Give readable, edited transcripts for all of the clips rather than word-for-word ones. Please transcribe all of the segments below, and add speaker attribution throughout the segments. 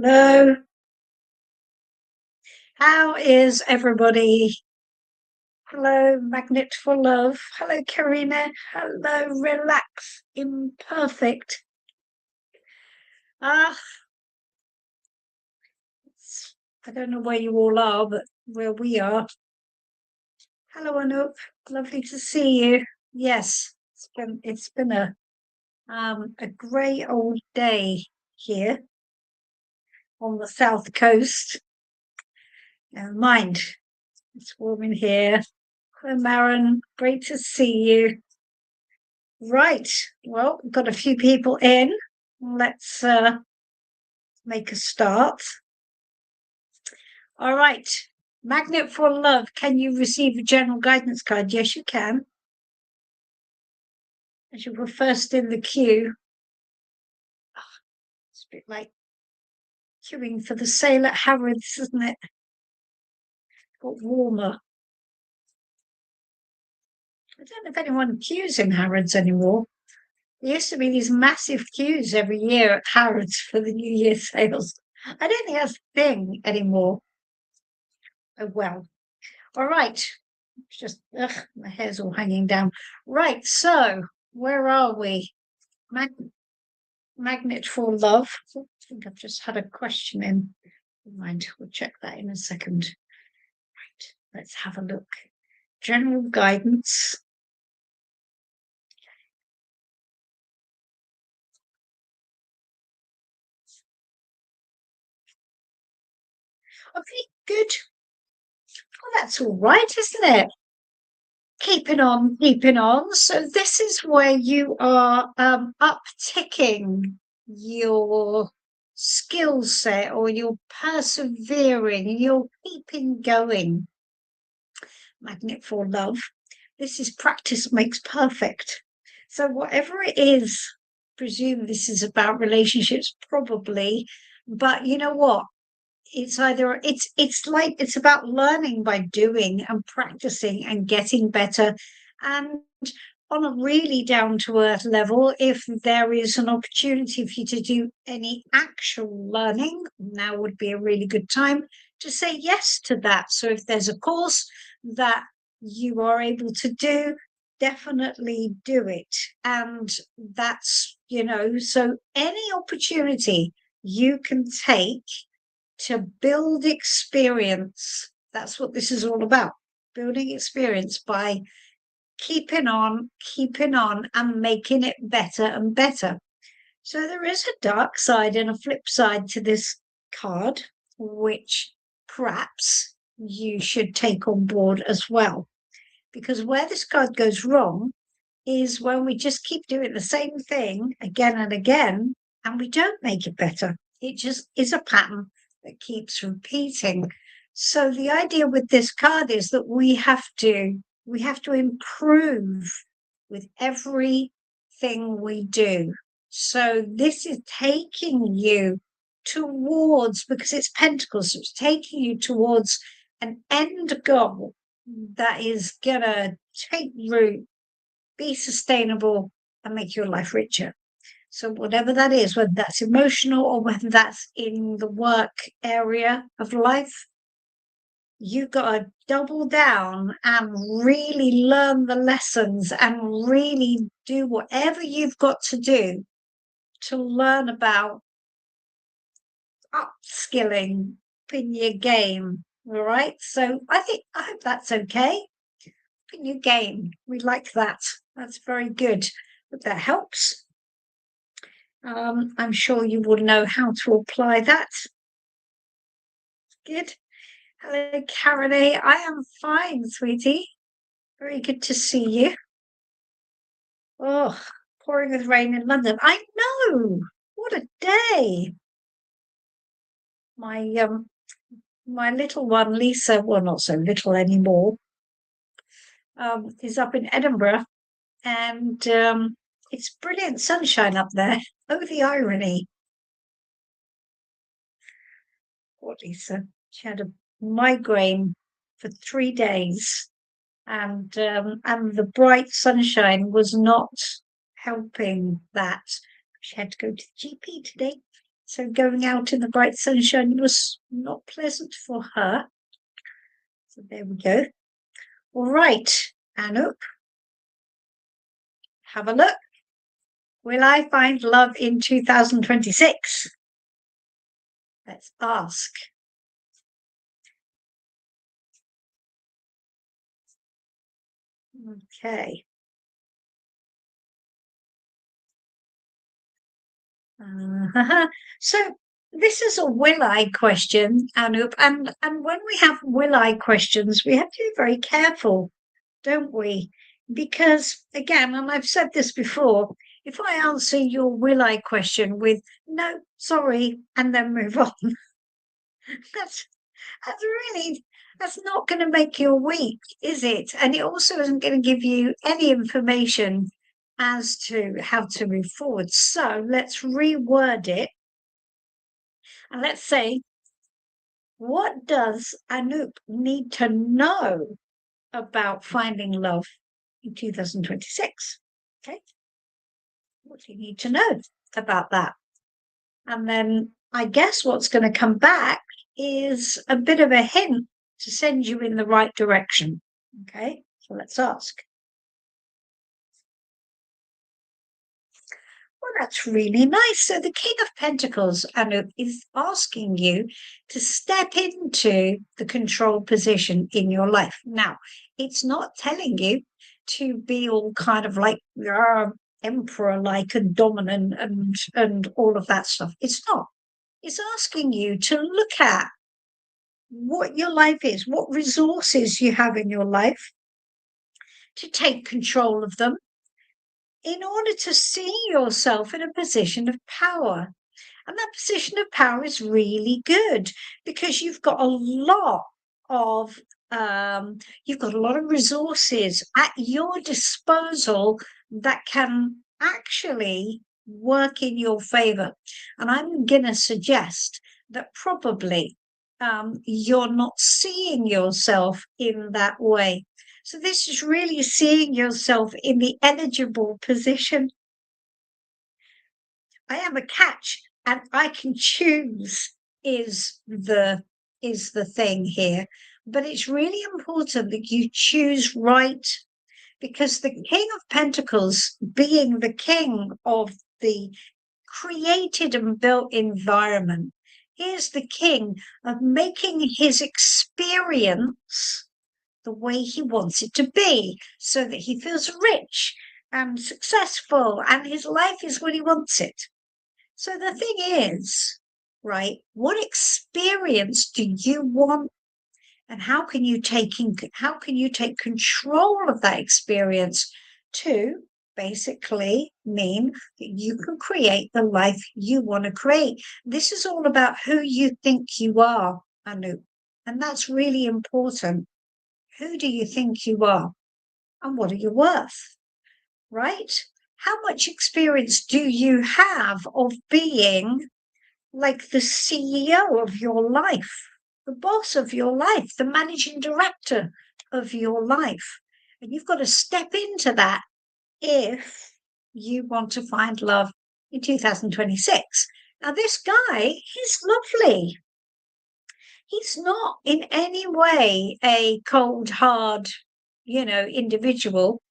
Speaker 1: Hello, how is everybody? Hello, Magnet for Love. Hello, Karina. Hello, Relax Imperfect. Ah, I don't know where you all are, but where we are. Hello, Anoop. Lovely to see you. Yes, it's been a grey old day here on the south coast. Never mind, it's warm in here. Hello, Marin. Great to see you. Right. Well, we've got a few people in. Let's make a start. All right. Magnet for Love. Can you receive a general guidance card? Yes, you can. As you were first in the queue. It's a bit like queuing for the sale at Harrods, isn't it? Got warmer. I don't know if anyone queues in Harrods anymore. There used to be these massive queues every year at Harrods for the New Year sales. I don't think that's a thing anymore. Oh well. All right. It's just, my hair's all hanging down. Right. So, where are we? Magnet for Love. I think I've just had a question in. Never mind. We'll check that in a second. Right. Let's have a look. General guidance. Okay, good. Well, that's all right, isn't it? Keeping on, keeping on. So this is where you are upticking your skill set, or you're persevering, you're keeping going. Magnet for Love. This is practice makes perfect. So whatever it is, presume this is about relationships, probably. But you know what? It's either it's about learning by doing and practicing and getting better. And on a really down to earth level, if there is an opportunity for you to do any actual learning, now would be a really good time to say yes to that. So if there's a course that you are able to do, definitely do it. And that's, so any opportunity you can take to build experience. That's what this is all about, building experience by keeping on, and making it better and better. So there is a dark side and a flip side to this card, which perhaps you should take on board as well. Because where this card goes wrong is when we just keep doing the same thing again and again, and we don't make it better. It just is a pattern that keeps repeating. So the idea with this card is that we have to improve with everything we do. So this is taking you towards, because it's Pentacles, so it's taking you towards an end goal that is gonna take root, be sustainable, and make your life richer. So whatever that is, whether that's emotional or whether that's in the work area of life, you got to double down and really learn the lessons and really do whatever you've got to do to learn about upskilling in your game. All right. So I hope that's okay. In your game. We like that. That's very good. But that helps. I'm sure you will know how to apply that. Good. Hello, Karen A. I am fine, sweetie. Very good to see you. Oh, pouring with rain in London. I know. What a day. My little one, Lisa, well, not so little anymore, is up in Edinburgh, and it's brilliant sunshine up there. Oh, the irony. Poor Lisa. She had a migraine for 3 days, and the bright sunshine was not helping that. She had to go to the GP today. So going out in the bright sunshine was not pleasant for her. So there we go. All right, Anoop, have a look. Will I find love in 2026? Let's ask. Okay. So this is a will I question, Anoop, and when we have will I questions, we have to be very careful, don't we? Because again, and I've said this before, if I answer your will I question with no, sorry, and then move on, that's that's really that's not going to make your week, is it? And it also isn't going to give you any information as to how to move forward. So let's reword it and let's say, what does Anoop need to know about finding love in 2026? Okay. What do you need to know about that? And then I guess what's going to come back is a bit of a hint to send you in the right direction. Okay, so let's ask. Well, that's really nice. So the King of Pentacles, Anoop, is asking you to step into the control position in your life. Now, it's not telling you to be all kind of like emperor-like and dominant and all of that stuff. It's not. It's asking you to look at what your life is, what resources you have in your life, to take control of them in order to see yourself in a position of power. And that position of power is really good because you've got a lot of resources at your disposal that can actually work in your favor. And I'm going to suggest that probably you're not seeing yourself in that way. So this is really seeing yourself in the eligible position. I am a catch and I can choose is the thing here. But it's really important that you choose right, because the King of Pentacles, being the king of the created and built environment, is the king of making his experience the way he wants it to be, so that he feels rich and successful and his life is what he wants it. So the thing is, right, what experience do you want, and how can you take control of that experience to basically mean that you can create the life you want to create? This is all about who you think you are, Anoop, and that's really important. Who do you think you are, and what are you worth, right? How much experience do you have of being like the CEO of your life, the boss of your life, the managing director of your life? And you've got to step into that if you want to find love in 2026. Now, this guy, he's lovely. He's not in any way a cold, hard, individual.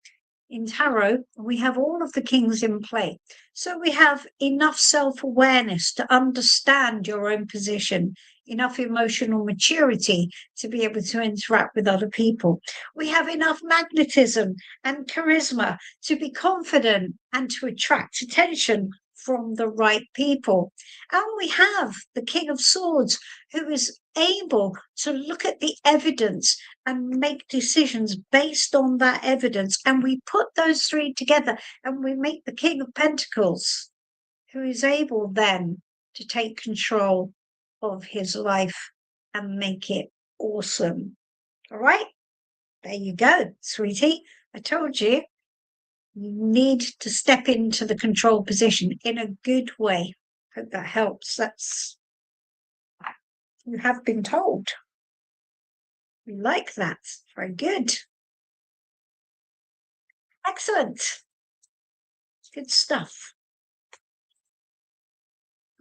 Speaker 1: In tarot, we have all of the kings in play. So we have enough self-awareness to understand your own position, enough emotional maturity to be able to interact with other people. We have enough magnetism and charisma to be confident and to attract attention from the right people. And we have the King of Swords, who is able to look at the evidence and make decisions based on that evidence. And we put those three together and we make the King of Pentacles, who is able then to take control of his life and make it awesome. All right, there you go, sweetie. I told you, you need to step into the control position in a good way. Hope that helps. You have been told. We like that. Very good. Excellent. Good stuff.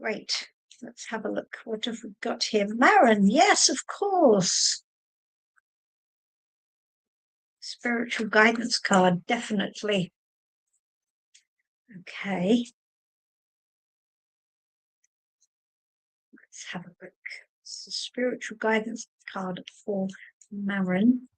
Speaker 1: Great. let's have a look. What have we got here? Marin, yes, of course. Spiritual guidance card, definitely. Okay. Let's have a look. It's the spiritual guidance card for Marin.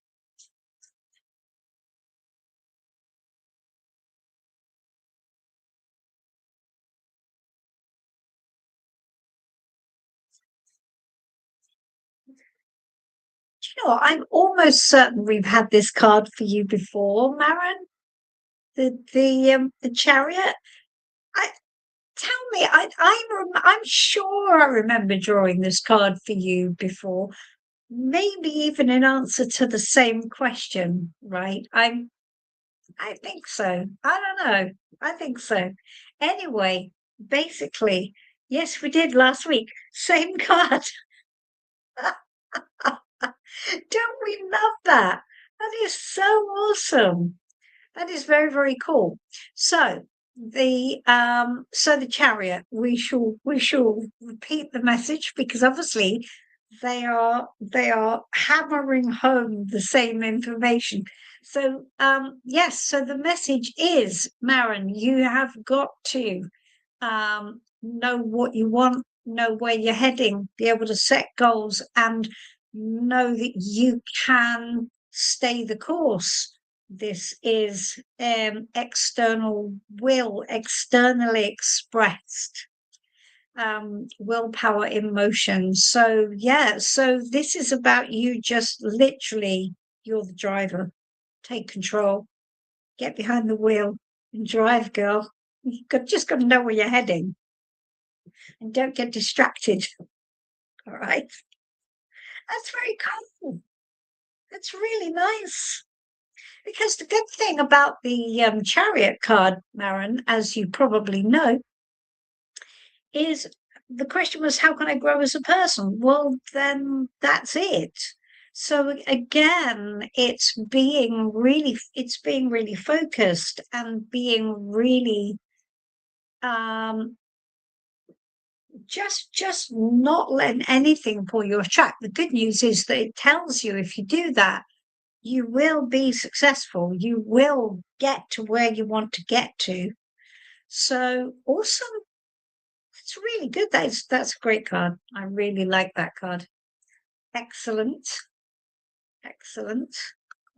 Speaker 1: You know, I'm almost certain we've had this card for you before, Marin. The chariot. I tell me, I'm sure I remember drawing this card for you before. Maybe even in answer to the same question, right? I think so. I don't know. I think so. Anyway, basically, yes, we did last week. Same card. Don't we love that? That is so awesome. That is very, very cool. So the chariot, we shall repeat the message because obviously they are hammering home the same information. So yes, so the message is, Marin, you have got to know what you want, know where you're heading, be able to set goals and know that you can stay the course. This is external will, externally expressed willpower in motion. So yeah, so this is about you just literally, you're the driver. Take control, get behind the wheel and drive, girl. Just got to know where you're heading and don't get distracted. All right. That's very cool. That's really nice. Because the good thing about the chariot card, Marin, as you probably know, is the question was, how can I grow as a person? Well, then that's it. So again, it's being really focused and being really just not letting anything pull you off track. The good news is that it tells you if you do that, you will be successful. You will get to where you want to get to. So awesome. It's really good. That's a great card. I really like that card. Excellent. Excellent.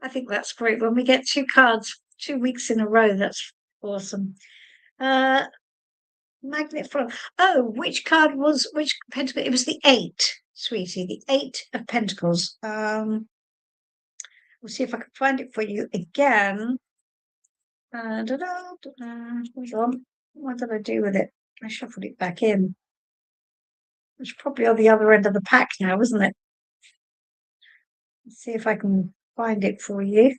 Speaker 1: I think that's great. When we get two cards 2 weeks in a row, that's awesome. Magnet from which card was which pentacle? It was the 8, sweetie, the 8 of Pentacles. We'll see if I can find it for you again. Hold on. What did I do with it? I shuffled it back in. It's probably on the other end of the pack now, isn't it? Let's see if I can find it for you.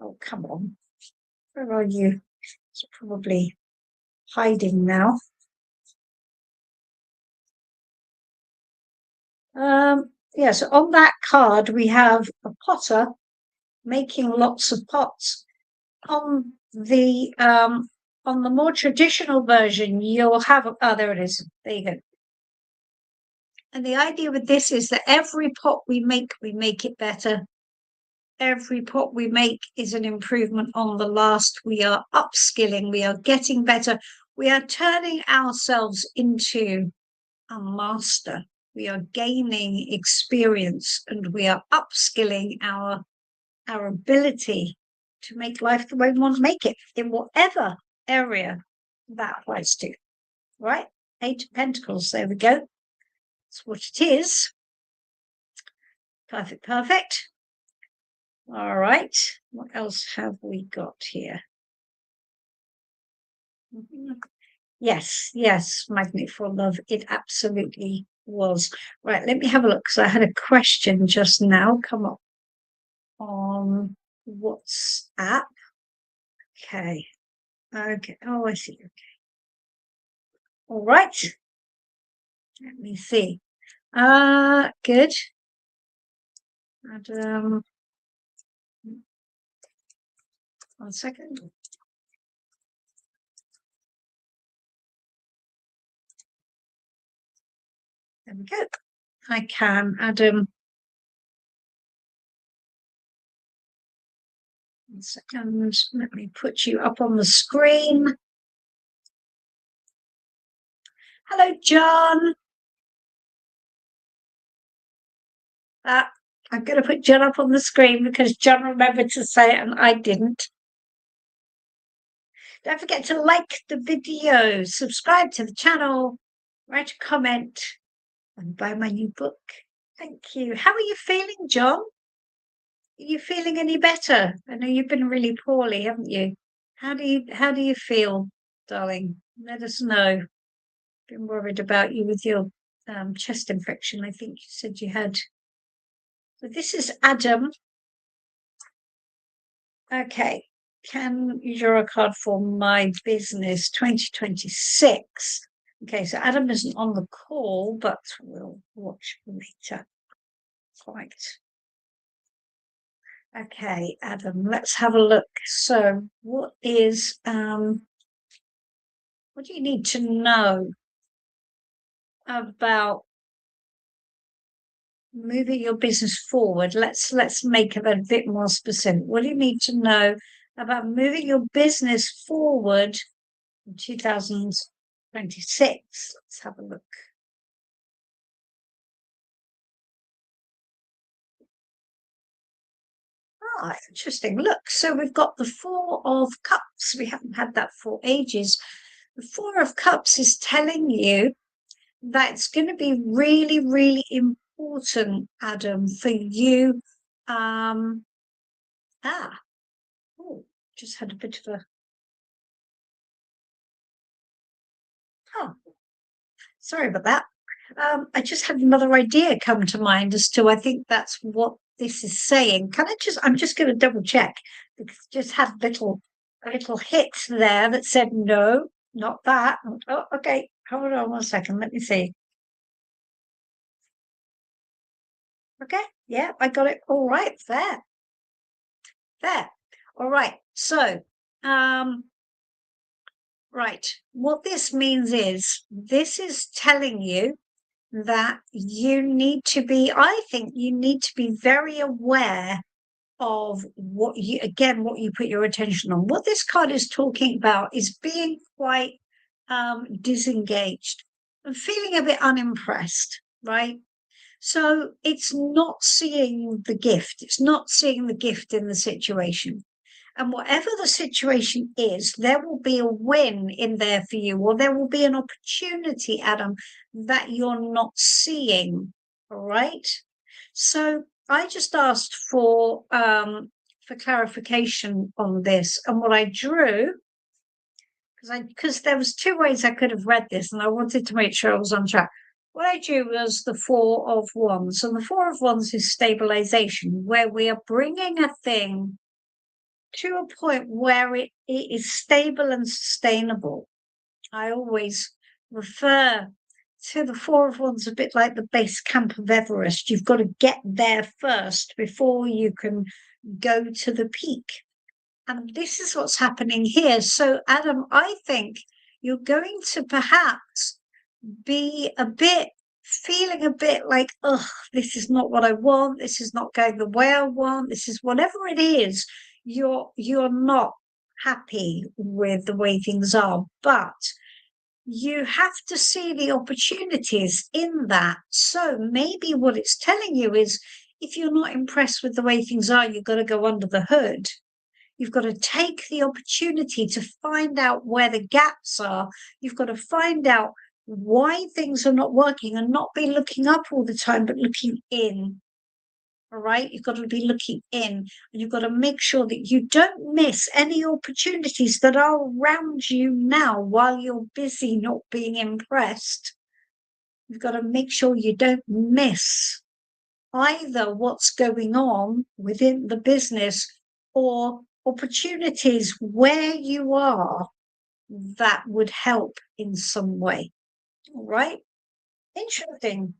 Speaker 1: Oh, come on. Where are you? It's probably hiding now. Yes, on that card we have a potter making lots of pots. On the more traditional version, you'll have there it is. There you go. And the idea with this is that every pot we make it better. Every pot we make is an improvement on the last. We are upskilling, we are getting better, we are turning ourselves into a master. We are gaining experience and we are upskilling our ability to make life the way we want to make it in whatever area that applies to. Right? 8 of Pentacles, there we go. That's what it is. Perfect, perfect. All right. What else have we got here? Yes, yes, Magnet for Love. It absolutely was. Right, let me have a look. So I had a question just now come up on WhatsApp. Okay. Okay. Oh, I see. Okay. All right. Let me see. Good. And 1 second. There we go. I can, Adam. 1 second. Let me put you up on the screen. Hello, John. I'm going to put John up on the screen because John remembered to say it and I didn't. Don't forget to like the video, subscribe to the channel, write a comment, and buy my new book. Thank you. How are you feeling, John? Are you feeling any better? I know you've been really poorly, haven't you? How do you feel, darling? Let us know. Been worried about you with your chest infection. I think you said you had. So this is Adam. Okay. Can you draw a card for my business 2026? Okay, so Adam isn't on the call, but we'll watch later. Right. Okay, Adam, let's have a look. So what do you need to know about moving your business forward? Let's make it a bit more specific. What do you need to know about moving your business forward in 2026? Let's have a look. Ah, interesting. Look, so we've got the Four of Cups. We haven't had that for ages. The Four of Cups is telling you that it's going to be really, really important, Adam, for you. Oh, just had a bit of a. Oh, sorry about that. I just had another idea come to mind as to I think that's what this is saying. I'm just going to double check because I just had a little hit there that said no, not that. Oh, okay. Hold on 1 second. Let me see. Okay. Yeah, I got it. All right. There. All right. So, right. What this means is this is telling you that I think you need to be very aware of what you put your attention on. What this card is talking about is being quite disengaged and feeling a bit unimpressed, right? So it's not seeing the gift. It's not seeing the gift in the situation. And whatever the situation is, there will be a win in there for you, or there will be an opportunity, Adam, that you're not seeing. All right. So I just asked for clarification on this, and what I drew, because there was two ways I could have read this, and I wanted to make sure I was on track. What I drew was the Four of Wands, and the Four of Wands is stabilization, where we are bringing a thing to a point where it is stable and sustainable. I always refer to the Four of Wands a bit like the base camp of Everest. You've got to get there first before you can go to the peak. And this is what's happening here. So, Adam, I think you're going to perhaps be feeling a bit like, oh, this is not what I want. This is not going the way I want. This is whatever it is. You're not happy with the way things are, but you have to see the opportunities in that. So maybe what it's telling you is if you're not impressed with the way things are, you've got to go under the hood. You've got to take the opportunity to find out where the gaps are. You've got to find out why things are not working and not be looking up all the time, but looking in. All right. You've got to be looking in and you've got to make sure that you don't miss any opportunities that are around you now while you're busy not being impressed. You've got to make sure you don't miss either what's going on within the business or opportunities where you are that would help in some way. All right. Interesting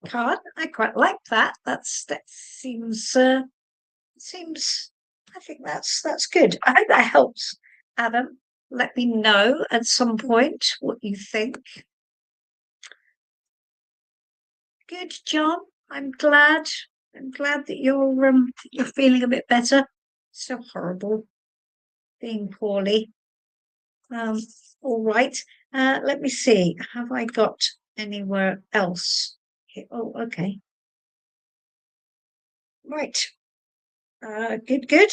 Speaker 1: card. I quite like that. That seems I think that's good. I hope that helps, Adam. Let me know at some point what you think. Good, John. I'm glad. I'm glad that you're feeling a bit better. So horrible being poorly. Um, all right. Let me see. Have I got anywhere else? Here? Oh, okay. Right. Good, good.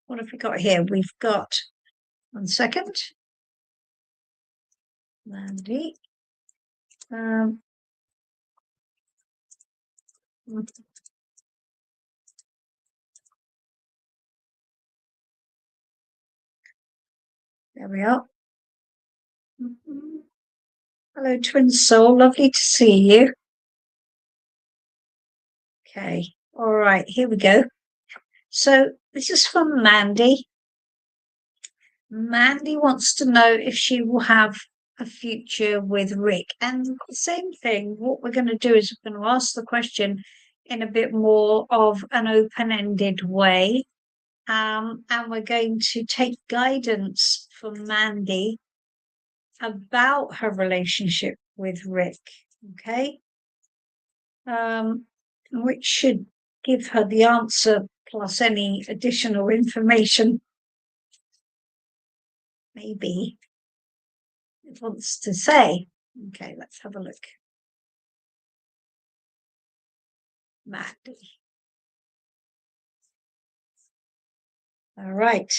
Speaker 1: What have we got here? We've got 1 second. Mandy. Um, there we are. Hello, Twin Soul. Lovely to see you. Okay. All right. Here we go. So this is from Mandy. Mandy wants to know if she will have a future with Rick. And the same thing, what we're going to do is we're going to ask the question in a bit more of an open-ended way. And we're going to take guidance from Mandy about her relationship with Rick. Okay. Which should give her the answer plus any additional information maybe it wants to say. Okay, let's have a look. Mandy. All right.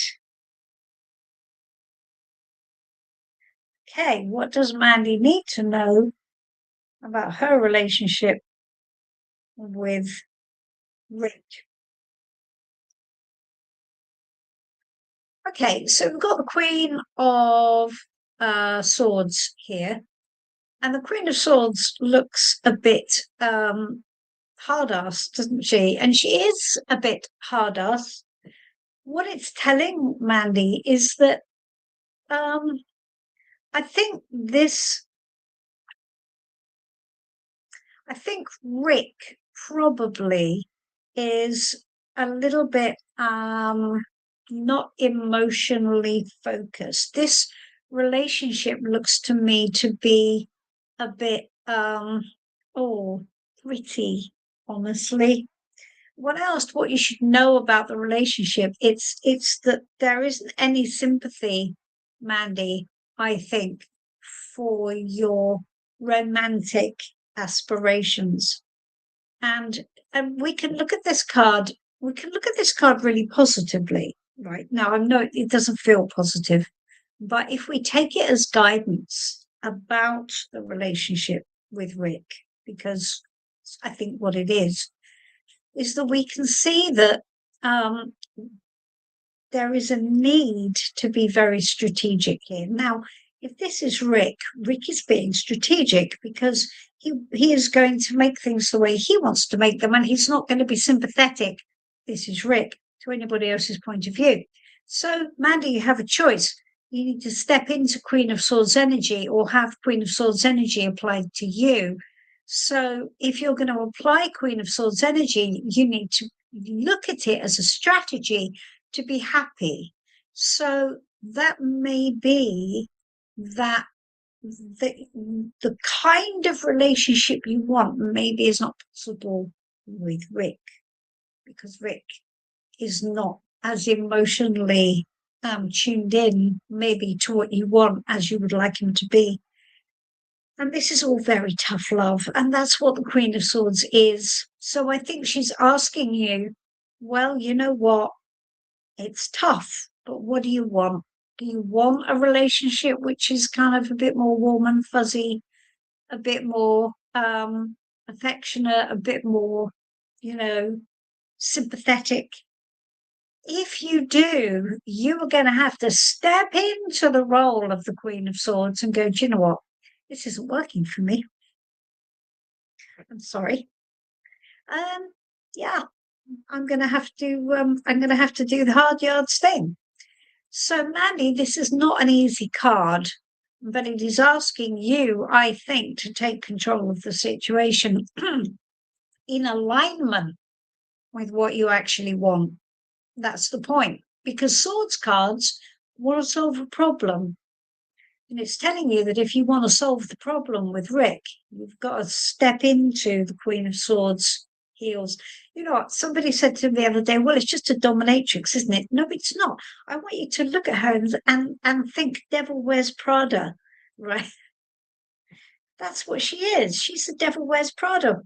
Speaker 1: Okay, what does Mandy need to know about her relationship with Rick? Okay, so we've got the Queen of Swords here. And the Queen of Swords looks a bit hard-ass, doesn't she? And she is a bit hard-ass. What it's telling Mandy is that I think Rick probably is a little bit not emotionally focused. This relationship looks to me to be a bit pretty, honestly. When I asked what you should know about the relationship, it's that there isn't any sympathy, Mandy, I think, for your romantic aspirations. And we can look at this card, really positively, right? Now I know it doesn't feel positive, but if we take it as guidance about the relationship with Rick, because I think what it is that we can see that there is a need to be very strategic here. Now, if this is Rick, Rick is being strategic because he is going to make things the way he wants to make them, and he's not going to be sympathetic. This is Rick to anybody else's point of view. So, Mandy, you have a choice. You need to step into Queen of Swords energy or have Queen of Swords energy applied to you. So, if you're going to apply Queen of Swords energy, you need to look at it as a strategy to be happy. So that may be that the kind of relationship you want maybe is not possible with Rick, because Rick is not as emotionally tuned in maybe to what you want as you would like him to be. And this is all very tough love, and that's what the Queen of Swords is. So I think she's asking you, well, you know what? It's tough, but what do you want? Do you want a relationship which is kind of a bit more warm and fuzzy, a bit more affectionate, a bit more, sympathetic? If you do, you are going to have to step into the role of the Queen of Swords and go, do you know what? This isn't working for me. I'm sorry. Yeah, I'm going to have to do the hard yards thing. So, Mandy, this is not an easy card, but it is asking you, I think, to take control of the situation in alignment with what you actually want. That's the point. Because swords cards want to solve a problem. And it's telling you that if you want to solve the problem with Rick, you've got to step into the Queen of Swords heels. You know what? Somebody said to me the other day, well, it's just a dominatrix, isn't it? No, it's not. I want you to look at her and think Devil Wears Prada, right? That's what she is. She's the Devil Wears Prada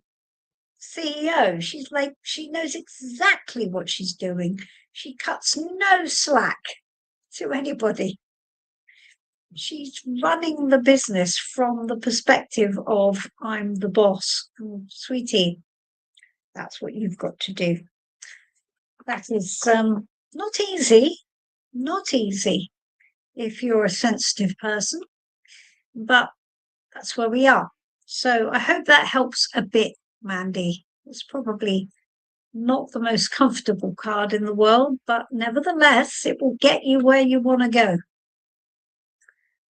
Speaker 1: CEO. She's like, she knows exactly what she's doing. She cuts no slack to anybody. She's running the business from the perspective of I'm the boss. Sweetie, that's what you've got to do. That is not easy, not easy if you're a sensitive person, but that's where we are. So I hope that helps a bit, Mandy. It's probably not the most comfortable card in the world, but nevertheless, it will get you where you want to go.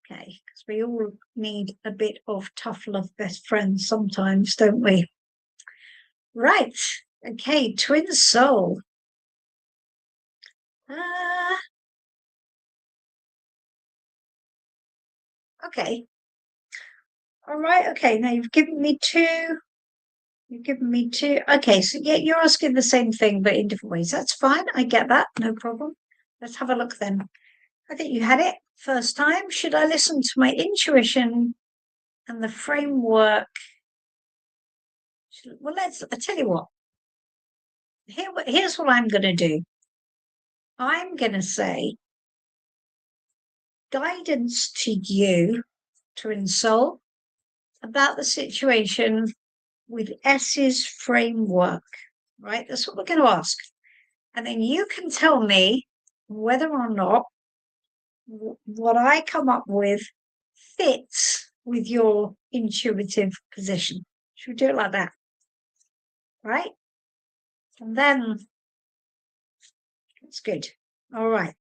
Speaker 1: Okay, because we all need a bit of tough love best friends sometimes, don't we? Right, okay, Twin Soul. Okay. All right, okay, now you've given me two. You've given me two. Okay, so yeah, you're asking the same thing, but in different ways. That's fine. I get that. No problem. Let's have a look then. I think you had it first time. Should I listen to my intuition and the framework? Well, I tell you what. Here's what I'm going to do. I'm going to say guidance to you, Twin Soul, about the situation with S's framework, right? That's what we're going to ask. And then you can tell me whether or not what I come up with fits with your intuitive position. Should we do it like that? Right? And then that's good. All right.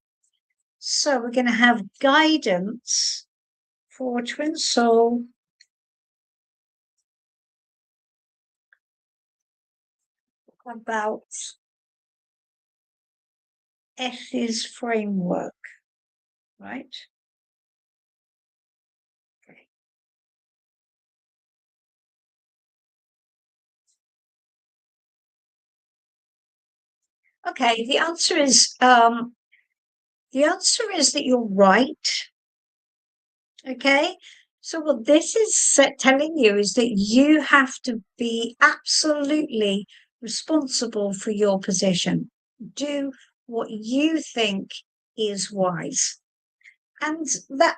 Speaker 1: So we're going to have guidance for Twin Soul about S's framework, right? Okay. Okay, the answer is that you're right. Okay, so what this is telling you is that you have to be absolutely responsible for your position. Do what you think is wise, and that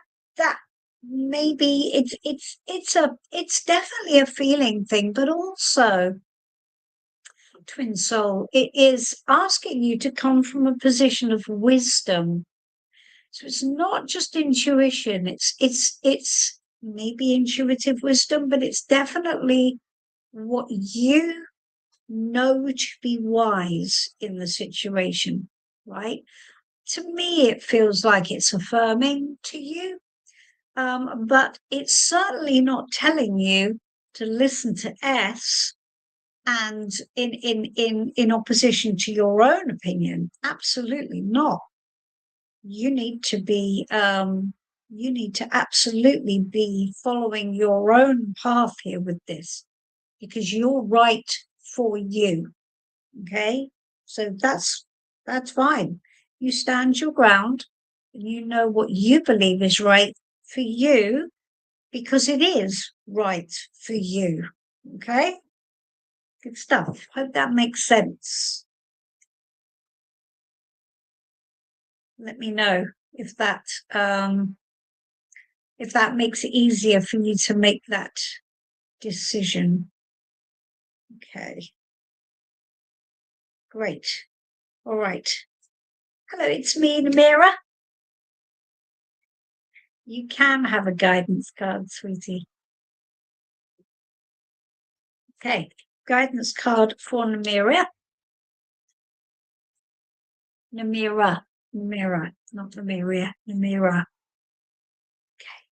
Speaker 1: maybe it's definitely a feeling thing, but also, Twin Soul, it is asking you to come from a position of wisdom. So it's not just intuition, it's maybe intuitive wisdom, but it's definitely what you know to be wise in the situation, right? To me, it feels like it's affirming to you, but it's certainly not telling you to listen to S and in opposition to your own opinion. Absolutely not. You need to be you need to absolutely be following your own path here with this, because you're right for you. Okay, so that's fine. You stand your ground and you know what you believe is right for you, because it is right for you. Okay, good stuff. Hope that makes sense. Let me know if that makes it easier for you to make that decision. Okay. Great. All right. Hello, it's me, Namira. You can have a guidance card, sweetie. Okay. Guidance card for Namira. Namira. Namira. Not Namira. Namira. Okay.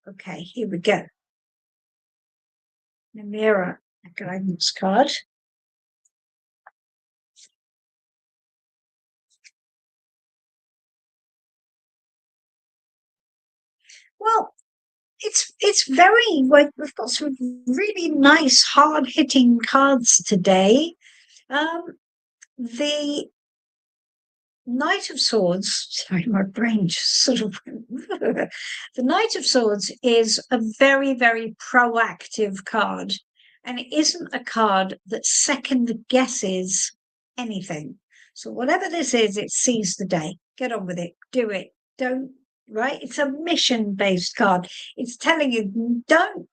Speaker 1: Okay, here we go. Namira, a guidance card. Well, it's very like we've got some really nice hard hitting cards today. The Knight of Swords, sorry, my brain just sort of the Knight of Swords is a very, very proactive card, and it isn't a card that second guesses anything. So whatever this is, it sees the day. Get on with it, do it. Don't right? It's a mission-based card. It's telling you don't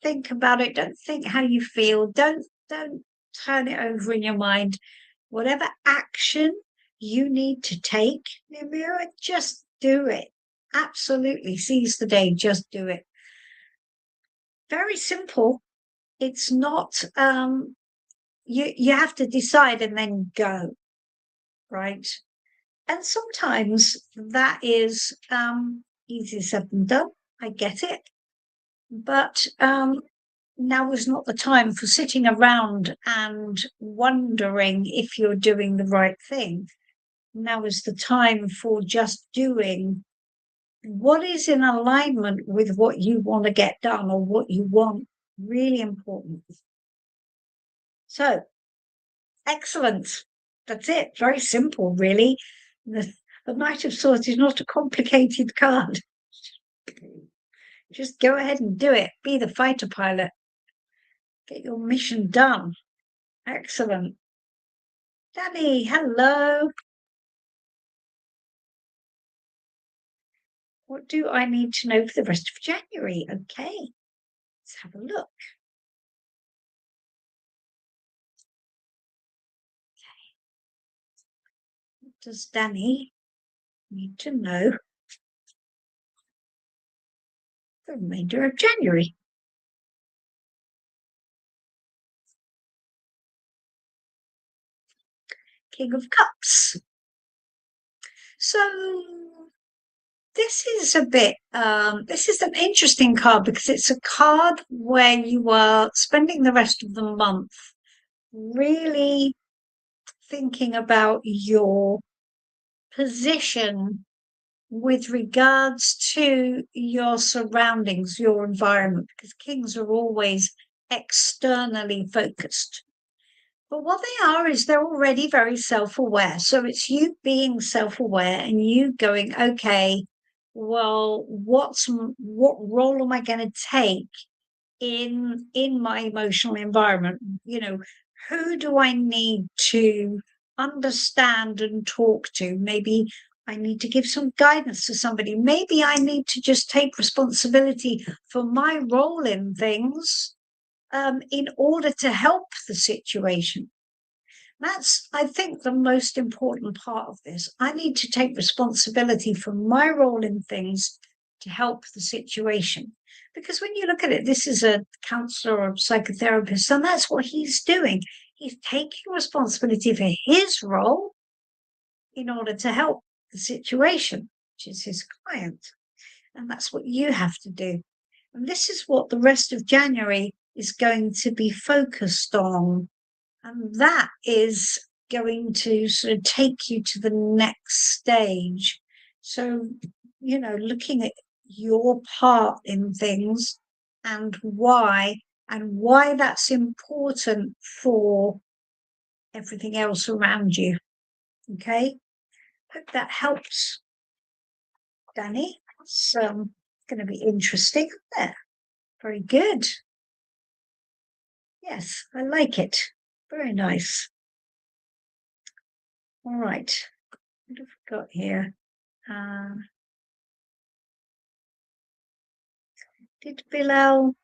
Speaker 1: think about it, don't think how you feel, don't turn it over in your mind. Whatever action you need to take, Namira, just do it. Absolutely seize the day, just do it. Very simple. It's not you have to decide and then go, right? And sometimes that is easier said than done. I get it. But now is not the time for sitting around and wondering if you're doing the right thing. Now is the time for just doing what is in alignment with what you want to get done or what you want. Really important. So, excellent. That's it. Very simple, really. The Knight of Swords is not a complicated card. Just go ahead and do it. Be the fighter pilot. Get your mission done. Excellent. Danny, hello. What do I need to know for the rest of January? Okay, let's have a look. Okay. What does Danny need to know for the remainder of January? King of Cups. So this is a bit, this is an interesting card because it's a card where you are spending the rest of the month really thinking about your position with regards to your surroundings, your environment, because kings are always externally focused. But what they are is they're already very self aware. So it's you being self aware and you going, okay, well, what role am I going to take in my emotional environment? You know, who do I need to understand and talk to? Maybe I need to give some guidance to somebody. Maybe I need to just take responsibility for my role in things in order to help the situation. That's, I think, the most important part of this. I need to take responsibility for my role in things to help the situation. Because when you look at it, this is a counselor or a psychotherapist, and that's what he's doing. He's taking responsibility for his role in order to help the situation, which is his client. And that's what you have to do. And this is what the rest of January is going to be focused on. And that is going to sort of take you to the next stage. So, you know, looking at your part in things and why that's important for everything else around you. Okay. Hope that helps, Danny. It's going to be interesting there. Very good. Yes, I like it. Very nice. All right. What have we got here? Did Bilal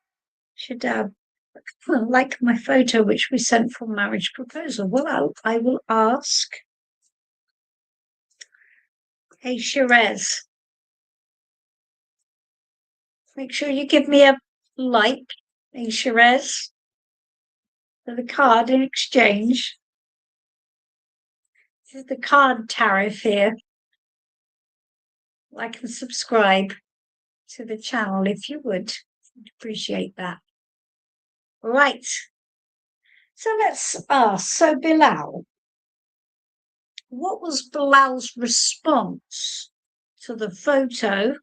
Speaker 1: Shadab like my photo which we sent for marriage proposal? Well, I will ask. Hey, Sherez, make sure you give me a like, hey, Sherez, for the card in exchange. This is the card tariff here. Like and subscribe to the channel if you would. I'd appreciate that. Right. So let's ask. So Bilal, what was Bilal's response to the photo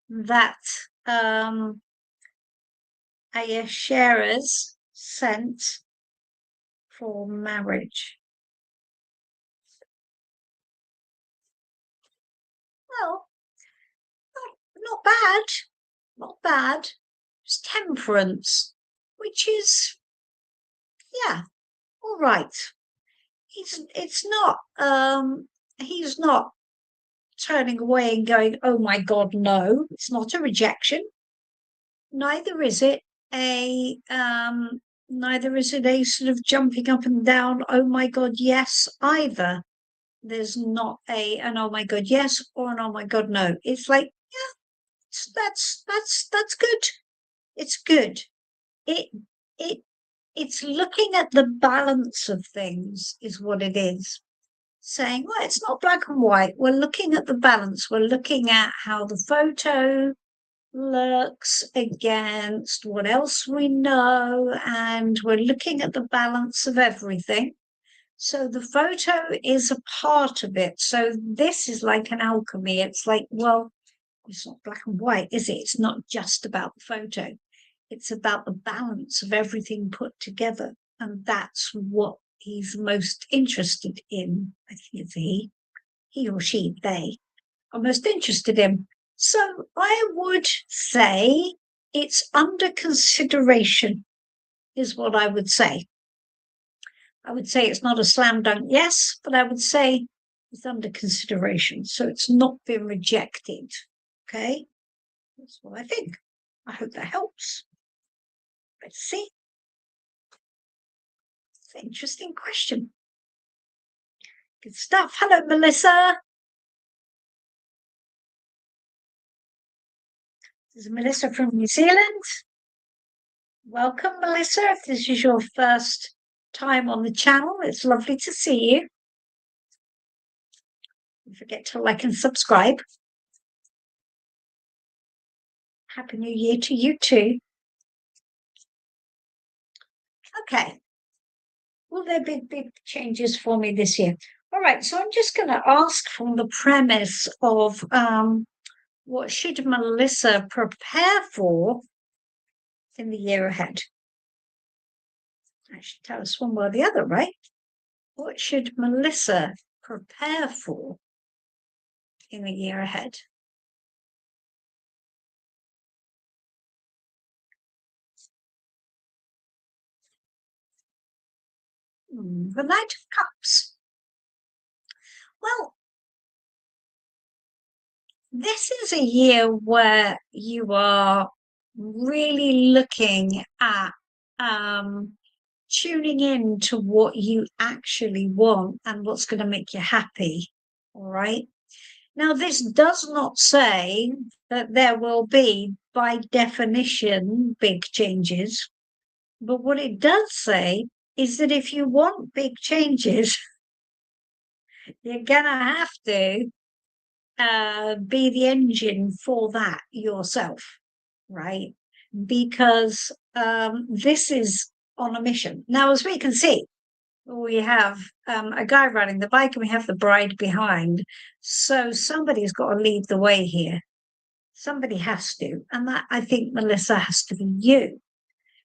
Speaker 1: that Ayesheras sent for marriage? Well, not bad, not bad. It's temperance, which is, yeah, all right. It's not, he's not turning away and going, oh my God, no. It's not a rejection. Neither is it a, neither is it a sort of jumping up and down, oh my God, yes, either. There's not an oh my God, yes, or an oh my God, no. It's like, yeah, that's good. It's good. It it it's looking at the balance of things is what it is. Saying, well, it's not black and white. We're looking at the balance. We're looking at how the photo looks against what else we know, and we're looking at the balance of everything. So the photo is a part of it. So this is like an alchemy. It's like, well, it's not black and white, is it? It's not just about the photo. It's about the balance of everything put together. And that's what he's most interested in. I think it's he or she, they are most interested in. So I would say it's under consideration, is what I would say. I would say it's not a slam dunk yes, but I would say it's under consideration. So it's not been rejected. Okay. That's what I think. I hope that helps. Let's see. It's an interesting question. Good stuff. Hello, Melissa. This is Melissa from New Zealand. Welcome, Melissa. If this is your first time on the channel, it's lovely to see you. Don't forget to like and subscribe. Happy New Year to you too. Okay. Will there be big changes for me this year? All right, so I'm just going to ask from the premise of what should Melissa prepare for in the year ahead? I should tell us one way or the other, right? What should Melissa prepare for in the year ahead? The Knight of Cups. Well, this is a year where you are really looking at tuning in to what you actually want and what's going to make you happy. All right. Now, this does not say that there will be, by definition, big changes. But what it does say is that if you want big changes, you're going to have to be the engine for that yourself, right? Because this is on a mission. Now, as we can see, we have a guy riding the bike and we have the bride behind. So somebody's got to lead the way here. Somebody has to. And that, I think, Melissa, has to be you.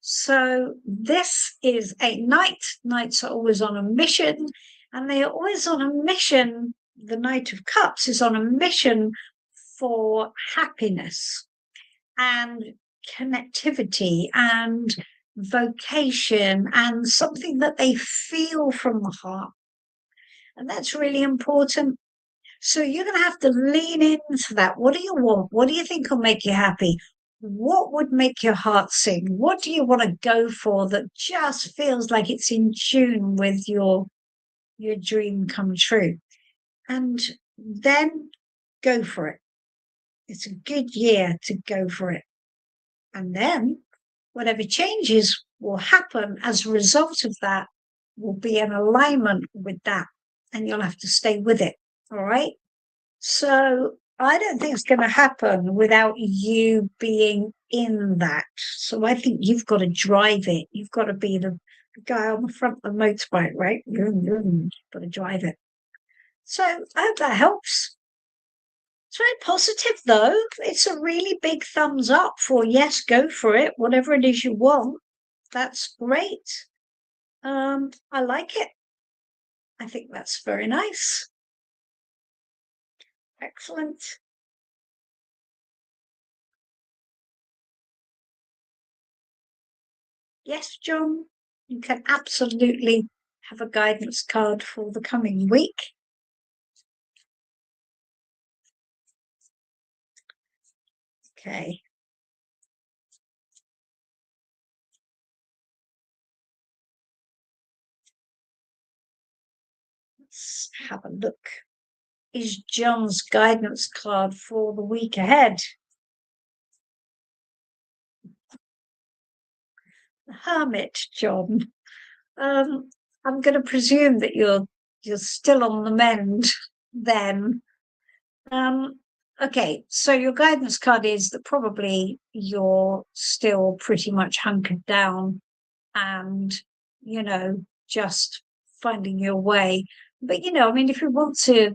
Speaker 1: So this is a knight. Knights are always on a mission, and they are always on a mission. The Knight of Cups is on a mission for happiness and connectivity and vocation and something that they feel from the heart. And that's really important. So you're going to have to lean into that. What do you want? What do you think will make you happy? What would make your heart sing? What do you want to go for that just feels like it's in tune with your dream come true? And then go for it. It's a good year to go for it. And then whatever changes will happen as a result of that will be in alignment with that. And you'll have to stay with it. All right. So I don't think it's going to happen without you being in that. So I think you've got to drive it. You've got to be the guy on the front of the motorbike, right? You've got to drive it. So I hope that helps. It's very positive, though. It's a really big thumbs up for yes, go for it. Whatever it is you want, that's great. I like it. I think that's very nice. Excellent. Yes, John, you can absolutely have a guidance card for the coming week. Okay. Let's have a look. Is John's guidance card for the week ahead? The Hermit, John. I'm going to presume that you're still on the mend then. Okay, so your guidance card is that probably you're still pretty much hunkered down and, just finding your way. But, I mean, if we want to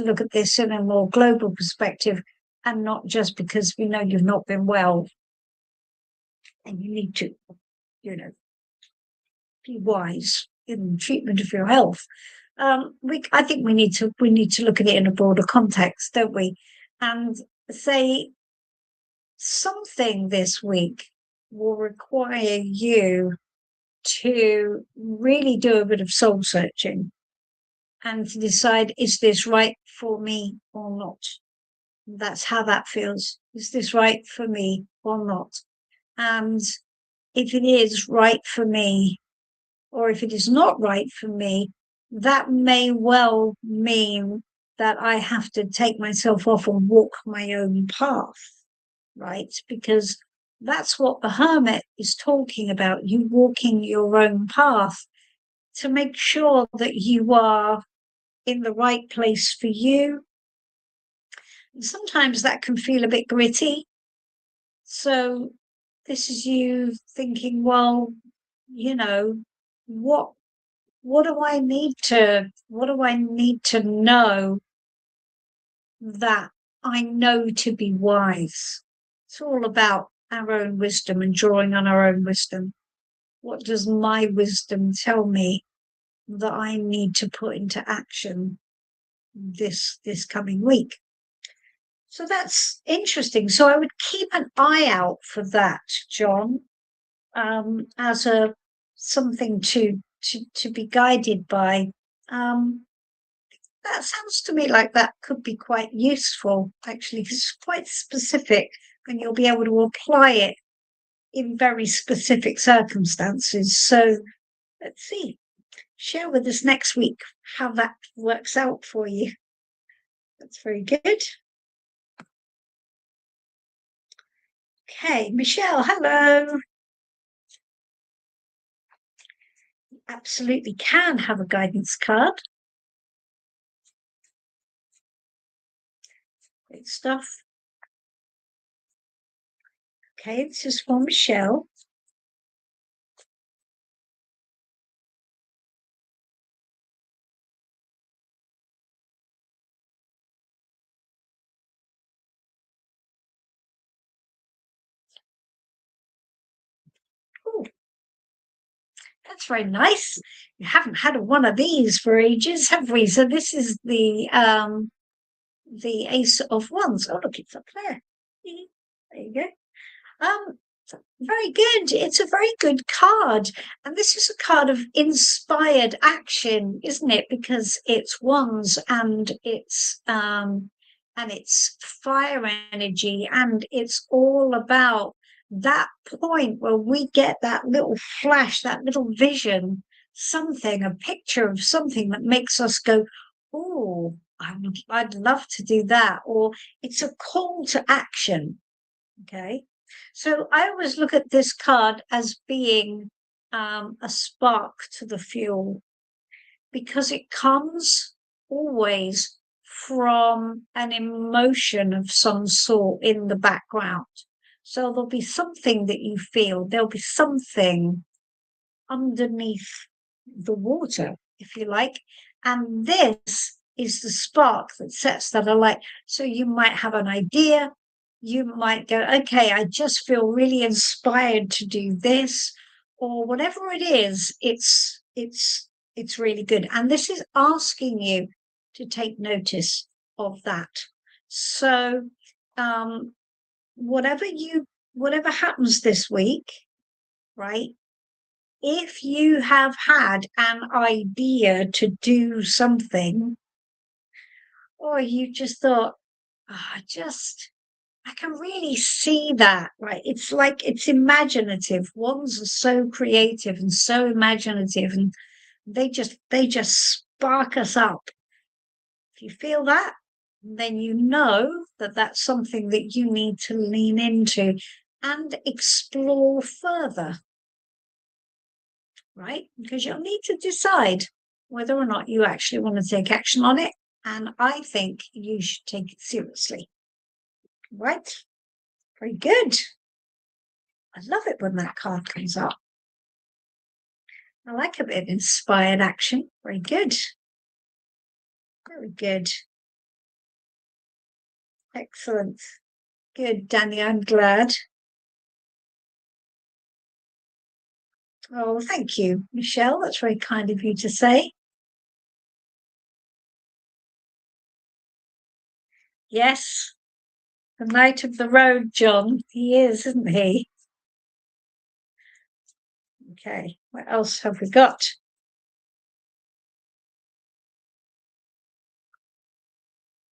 Speaker 1: look at this in a more global perspective and not just because we know you've not been well and you need to, be wise in treatment of your health. I think we need to look at it in a broader context, don't we? And say something this week will require you to really do a bit of soul searching and to decide, is this right for me or not? That's how that feels. Is this right for me or not? And if it is right for me, or if it is not right for me, that may well mean that I have to take myself off and walk my own path, right? Because that's what the hermit is talking about, you walking your own path to make sure that you are in the right place for you. And sometimes that can feel a bit gritty. So this is you thinking, well, what do I need to know that I know to be wise? It's all about our own wisdom and drawing on our own wisdom. What does my wisdom tell me that I need to put into action this coming week? So that's interesting. So I would keep an eye out for that, John, as something to be guided by. That sounds to me like that could be quite useful, actually, because it's quite specific and you'll be able to apply it in very specific circumstances. So let's see. Share with us next week how that works out for you. That's very good. Okay, Michelle, hello. You absolutely can have a guidance card. Great stuff. Okay, this is for Michelle. Ooh, that's very nice. We haven't had one of these for ages, have we? So this is the Ace of Wands. Oh, look, it's up there. There you go. Very good. It's a very good card. And this is a card of inspired action, isn't it? Because it's wands and it's fire energy, and it's all about that point where we get that little flash, that little vision, something, a picture of something that makes us go, oh, I'd love to do that. Or it's a call to action. Okay. So I always look at this card as being a spark to the fuel, because it comes always from an emotion of some sort in the background. So there'll be something that you feel, there'll be something underneath the water, if you like. And this is the spark that sets that alight. So you might have an idea, you might go, okay, I just feel really inspired to do this, or whatever it is, it's really good. And this is asking you to take notice of that. So whatever happens this week, right? If you have had an idea to do something, or you just thought, oh, I can really see that, right? It's like it's imaginative. Ones are so creative and so imaginative, and they just spark us up. If you feel that, then you know that that's something that you need to lean into and explore further, right? Because you'll need to decide whether or not you actually want to take action on it. And I think you should take it seriously, right? Very good. I love it when that card comes up. I like a bit of inspired action. Very good. Very good. Excellent. Good, Danny. I'm glad. Oh, thank you, Michelle. That's very kind of you to say. Yes, the knight of the road, John. He is, isn't he? Okay, what else have we got?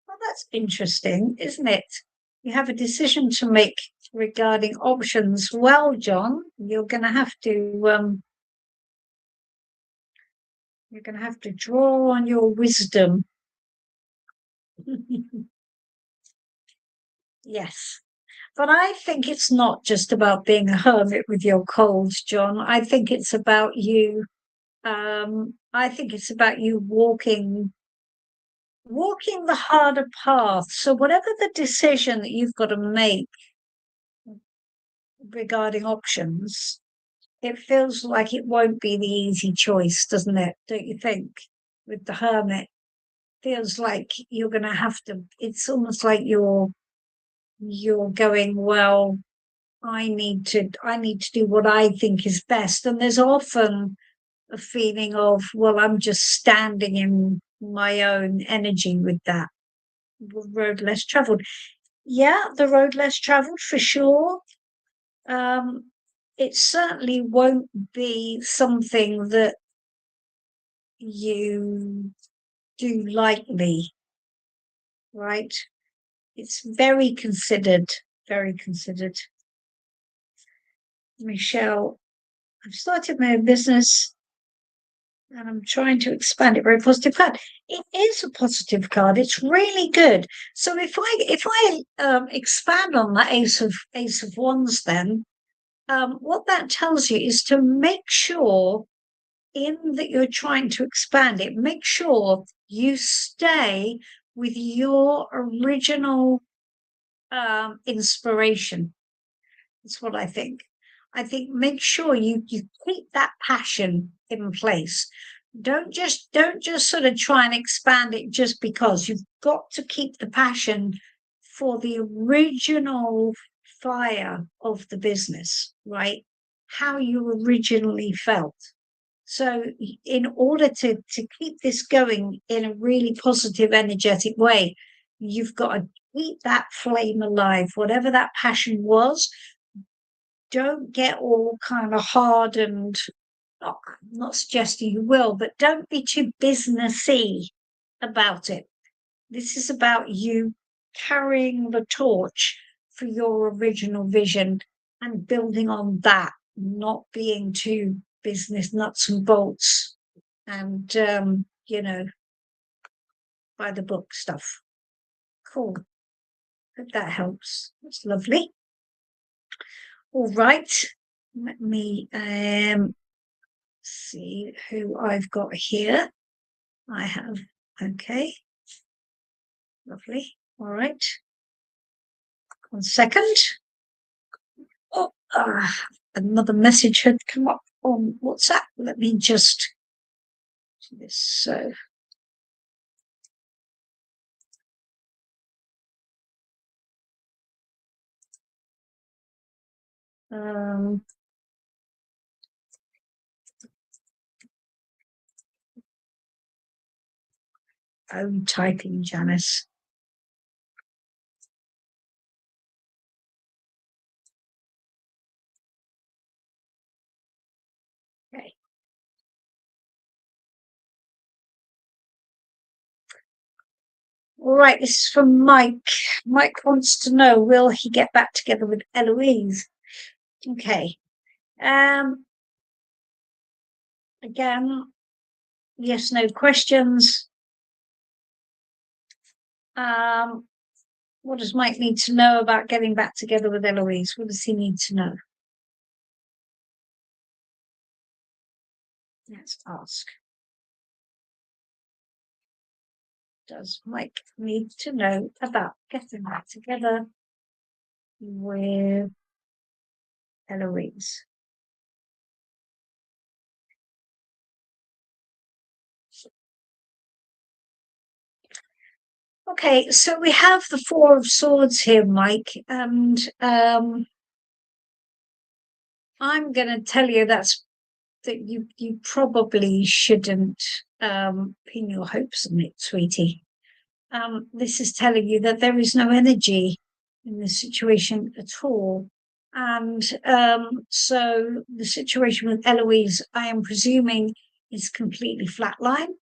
Speaker 1: Well, that's interesting, isn't it? You have a decision to make regarding options. Well, John, you're going to have to draw on your wisdom. Yes. But I think it's not just about being a hermit with your colds, John. I think it's about you. I think it's about you walking the harder path. So whatever the decision that you've got to make regarding options, it feels like it won't be the easy choice, doesn't it? Don't you think? With the hermit, feels like you're going to have to. It's almost like you're going, well, I need to do what I think is best. And there's often a feeling of, well, I'm just standing in my own energy with that road less traveled. Yeah, the road less traveled for sure. It certainly won't be something that you do lightly, right? It's very considered, very considered. Michelle, I've started my own business and I'm trying to expand it. Very positive card. It is a positive card. It's really good. So if I expand on that Ace of Wands, then what that tells you is to make sure in that you're trying to expand it, make sure you stay with your original inspiration. That's what I think. I think make sure you keep that passion in place. Don't just sort of try and expand it just because. You've got to keep the passion for the original fire of the business, right? How you originally felt. So in order to keep this going in a really positive, energetic way, you've got to keep that flame alive, whatever that passion was. Don't get all kind of hard and not suggesting you will, but don't be too businessy about it. This is about you carrying the torch for your original vision and building on that, not being too business nuts and bolts and by the book stuff. Cool. Hope that helps. That's lovely. All right. Let me see who I've got here. I have, okay. Lovely. All right. 1 second. Another message had come up on WhatsApp. Let me just do this. So, I'm typing, Janice. Okay. All right, this is from Mike. Mike wants to know, will he get back together with Eloise? Okay. Again, yes, no questions. What does Mike need to know about getting back together with Eloise? What does he need to know? Let's ask. Does Mike need to know about getting back together with Eloise? Okay, so we have the Four of Swords here, Mike, and I'm going to tell you that you probably shouldn't pin your hopes on it, sweetie. This is telling you that there is no energy in this situation at all. And so the situation with Eloise, I am presuming, is completely flatline.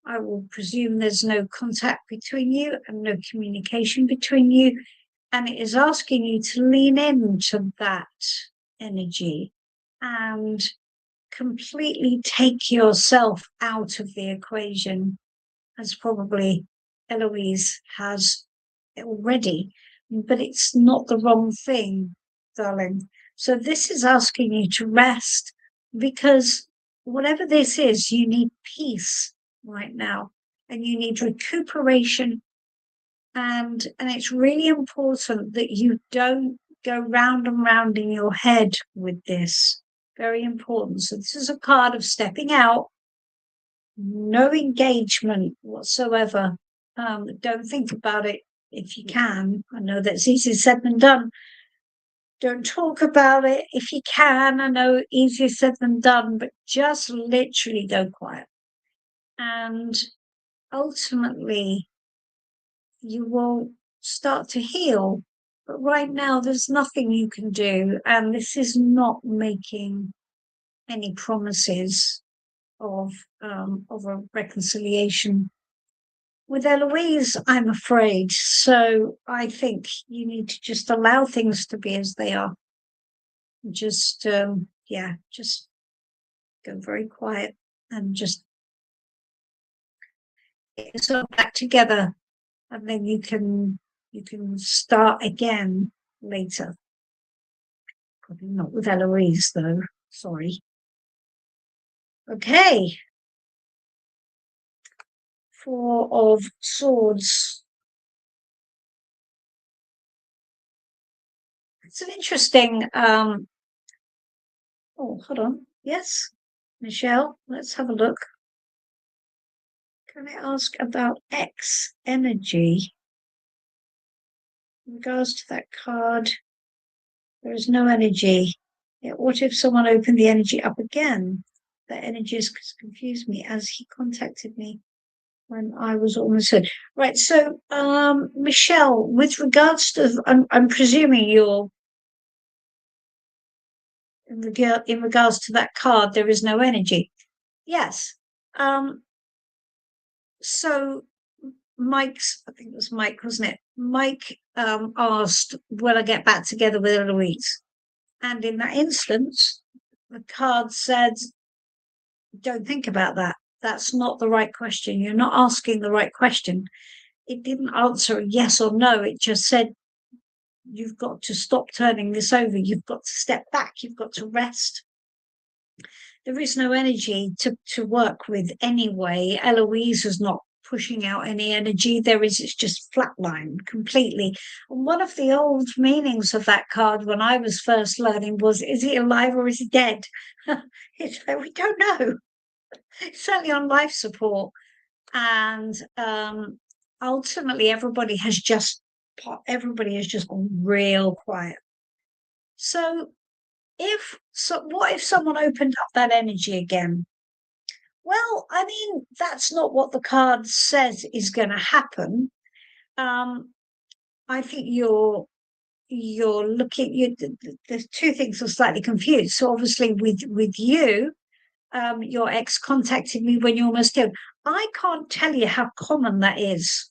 Speaker 1: I will presume there's no contact between you and no communication between you. And it is asking you to lean into that energy and completely take yourself out of the equation, as probably Eloise has already. But it's not the wrong thing, darling. So this is asking you to rest, because whatever this is, you need peace right now, and you need recuperation, and it's really important that you don't go round and round in your head with this. Very important. So this is a card of stepping out, no engagement whatsoever. Don't think about it if you can. I know that's easier said than done. Don't talk about it if you can. I know easier said than done, but just literally go quiet. And ultimately, you will start to heal. But right now, there's nothing you can do. And this is not making any promises of a reconciliation with Eloise, I'm afraid. So I think you need to just allow things to be as they are. Just just go very quiet and just get yourself back together, and then you can start again later. Probably not with Eloise though. Sorry. Okay. Four of Swords. It's an interesting oh, hold on. Yes, Michelle, let's have a look. Can I ask about X energy? In regards to that card, there is no energy. Yeah, what if someone opened the energy up again? That energy has confused me as he contacted me when I was almost good. Right, so Michelle, with regards to, I'm presuming you're in regards to that card, there is no energy. Yes. So Mike's, I think it was Mike, wasn't it? Mike asked, will I get back together with Eloise? And in that instance, the card said, don't think about that. That's not the right question. You're not asking the right question. It didn't answer yes or no. It just said, you've got to stop turning this over. You've got to step back. You've got to rest. There is no energy to work with anyway. Eloise has not pushing out any energy there is. It's just flatline completely. And one of the old meanings of that card when I was first learning was, is he alive or is he dead? It's like, we don't know. It's certainly on life support. And ultimately everybody has just gone real quiet. So what if someone opened up that energy again? Well, I mean, that's not what the card says is going to happen. I think you're looking. The two things are slightly confused. So obviously, with you, your ex contacted me when you're almost ill. I can't tell you how common that is.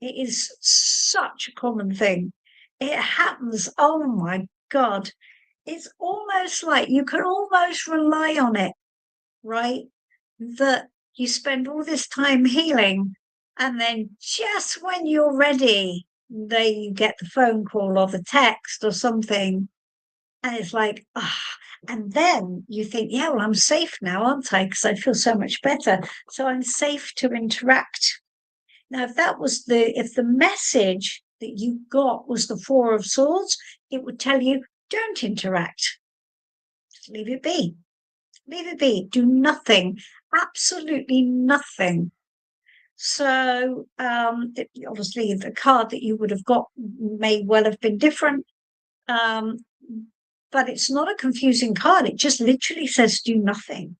Speaker 1: It is such a common thing. It happens. Oh my God. It's almost like you can almost rely on it, right? That you spend all this time healing, and then just when you're ready, there you get the phone call or the text or something. And it's like, and then you think, yeah, well, I'm safe now, aren't I? Because I feel so much better. So I'm safe to interact. Now, if the message that you got was the Four of Swords, it would tell you, don't interact. Just leave it be. Leave it be. Do nothing. Absolutely nothing. So obviously the card that you would have got may well have been different. But it's not a confusing card. It just literally says do nothing.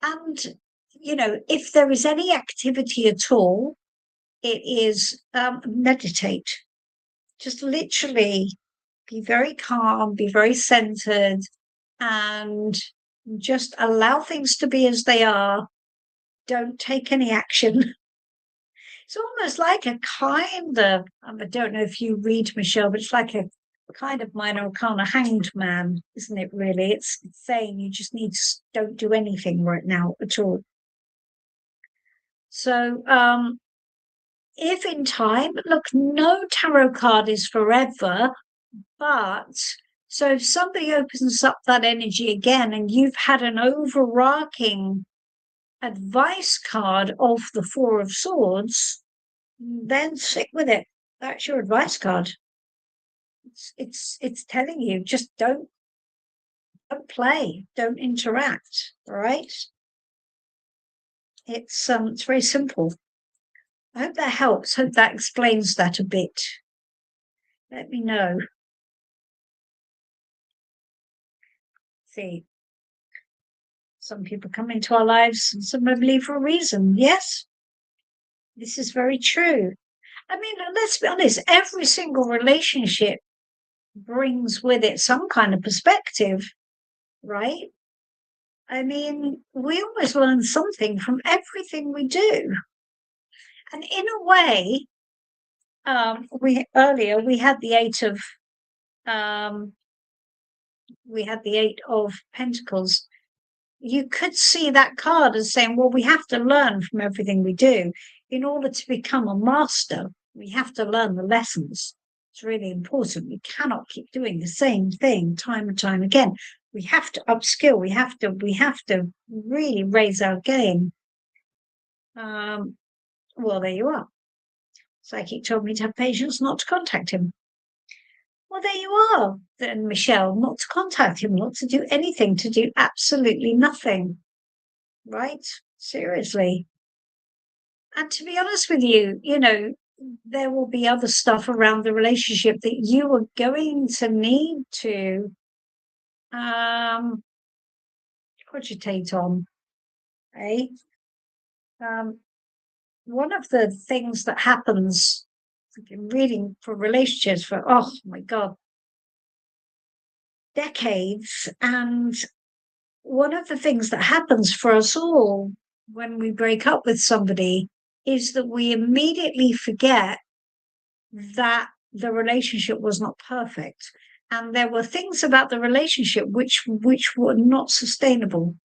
Speaker 1: And, if there is any activity at all, it is meditate. Just literally be very calm, be very centered, and just allow things to be as they are. Don't take any action. It's almost like a kind of, I don't know if you read, Michelle, but it's like a kind of minor arcana hanged man, isn't it, really? It's saying you just don't do anything right now at all. So, if in time, look, no tarot card is forever, but so if somebody opens up that energy again and you've had an overarching advice card of the Four of Swords, then stick with it. That's your advice card. It's telling you, just don't play, don't interact. All right. It's very simple. I hope that helps. Hope that explains that a bit. Let me know. See, some people come into our lives and some of them leave for a reason. Yes, this is very true. I mean, let's be honest, every single relationship brings with it some kind of perspective, right? I mean, we always learn something from everything we do. And in a way, we had the Eight of Pentacles. You could see that card as saying, well, we have to learn from everything we do. In order to become a master, we have to learn the lessons. It's really important. We cannot keep doing the same thing time and time again. We have to upskill. We have to really raise our game. Well, there you are. Psychic told me to have patience, not to contact him. Well, there you are, then, Michelle, not to contact him, not to do anything, to do absolutely nothing. Right? Seriously. And to be honest with you, there will be other stuff around the relationship that you are going to need to cogitate on. Eh? One of the things that happens, I've been reading for relationships for, oh my God, decades. And one of the things that happens for us all when we break up with somebody is that we immediately forget that the relationship was not perfect. And there were things about the relationship which were not sustainable.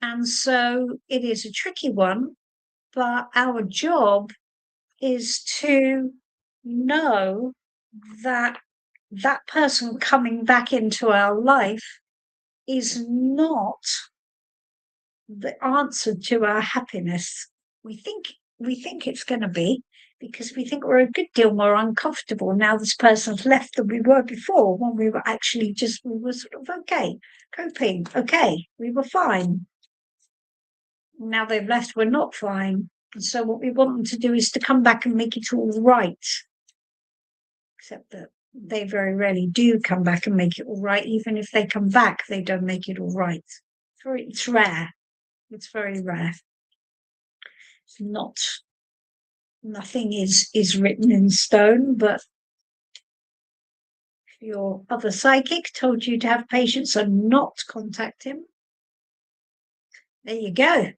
Speaker 1: And so it is a tricky one, but our job is to know that that person coming back into our life is not the answer to our happiness. We think we think it's going to be, because we think we're a good deal more uncomfortable now this person's left than we were before, when we were actually we were sort of okay, coping, okay, we were fine. Now they've left, we're not fine. And so what we want them to do is to come back and make it all right. Except that they very rarely do come back and make it all right. Even if they come back, they don't make it all right. It's rare. It's very rare. It's not, nothing is written in stone, but if your other psychic told you to have patience and not contact him, there you go.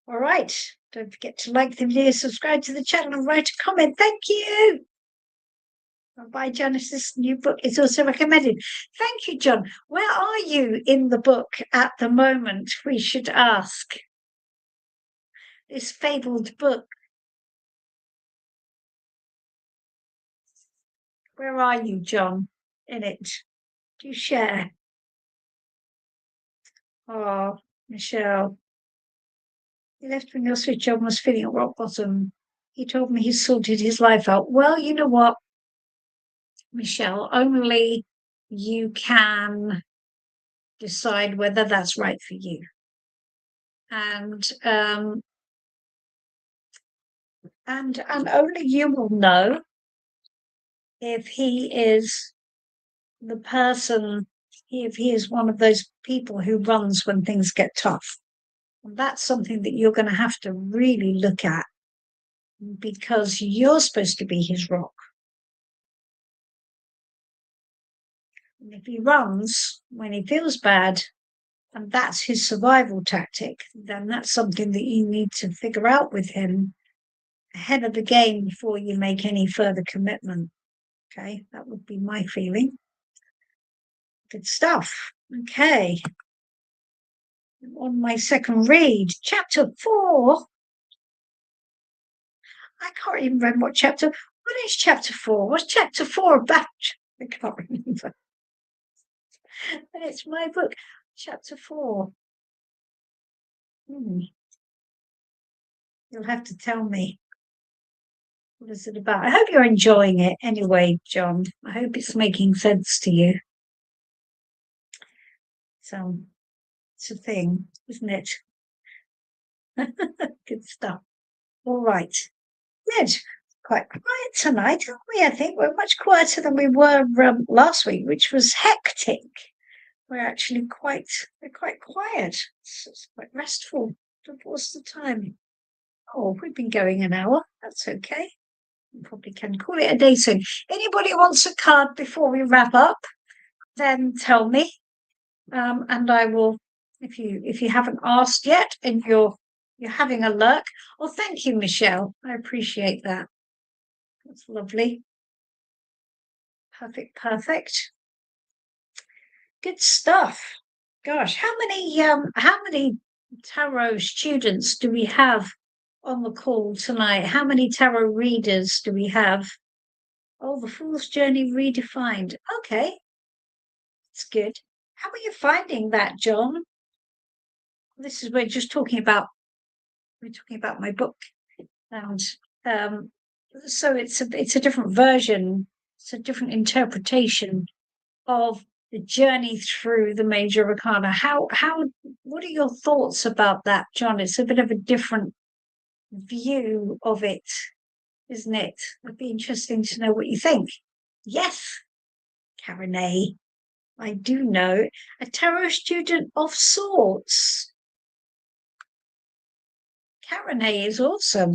Speaker 1: All right. Don't forget to like the video, subscribe to the channel, and write a comment. Thank you. By Genesis' new book is also recommended. Thank you, John. Where are you in the book at the moment? We should ask. This fabled book. Where are you, John, in it? Do you share? Oh, Michelle. He left when your switch on was feeling at rock bottom. He told me he sorted his life out. Well, you know what, Michelle, only you can decide whether that's right for you. And only you will know if he is the person, if he is one of those people who runs when things get tough. And that's something that you're going to have to really look at, because you're supposed to be his rock. And if he runs when he feels bad, and that's his survival tactic, then that's something that you need to figure out with him ahead of the game before you make any further commitment. Okay, that would be my feeling. Good stuff. Okay. On my second read, chapter 4. I can't even remember what chapter. What is chapter 4? What's chapter 4 about? I can't remember. And it's my book, chapter 4. You'll have to tell me. What is it about? I hope you're enjoying it anyway, John. I hope it's making sense to you. So it's a thing, isn't it? Good stuff. All right. Good. Quite quiet tonight, aren't we? I think we're much quieter than we were last week, which was hectic. We're actually quite quiet. It's quite restful. What's the time? Oh, we've been going an hour. That's okay. We probably can call it a day soon. Anybody wants a card before we wrap up, then tell me. And I will, if you haven't asked yet and you're having a look. Oh, thank you, Michelle. I appreciate that. That's lovely. Perfect. Good stuff. Gosh, how many tarot students do we have on the call tonight? How many tarot readers do we have? Oh, the Fool's Journey Redefined. Okay. It's good. How are you finding that, John? This is we're talking about my book. And so it's a different version, it's a different interpretation of the journey through the major arcana. What are your thoughts about that, John? It's a bit of a different view of it, isn't it? It'd be interesting to know what you think. Yes, Karen A. I do know, a tarot student of sorts. Karen A is awesome.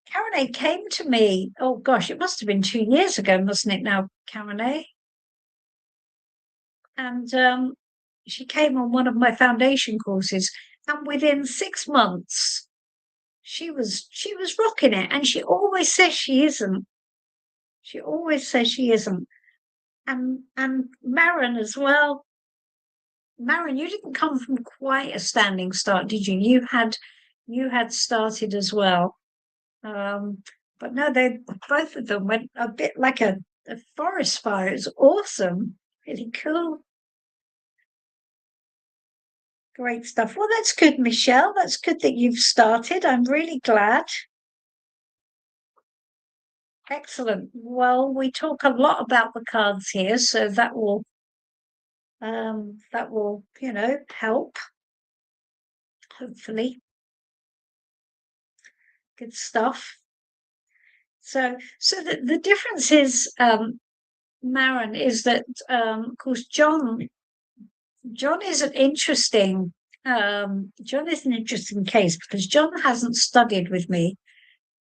Speaker 1: Karen A came to me, oh gosh, it must have been 2 years ago, mustn't it now, Karen A? And she came on one of my foundation courses, and within 6 months, she was rocking it. And she always says she isn't. She always says she isn't. And Maren as well. Maren, you didn't come from quite a standing start, did you? You had started as well. But no, they both of them went a bit like a forest fire. It's awesome, really cool. Great stuff. Well, that's good, Michelle. That's good that you've started. I'm really glad. Excellent. Well, we talk a lot about the cards here, so that will, help, hopefully. Good stuff. So the difference is, Maren, is that of course John is an interesting John is an interesting case because John hasn't studied with me.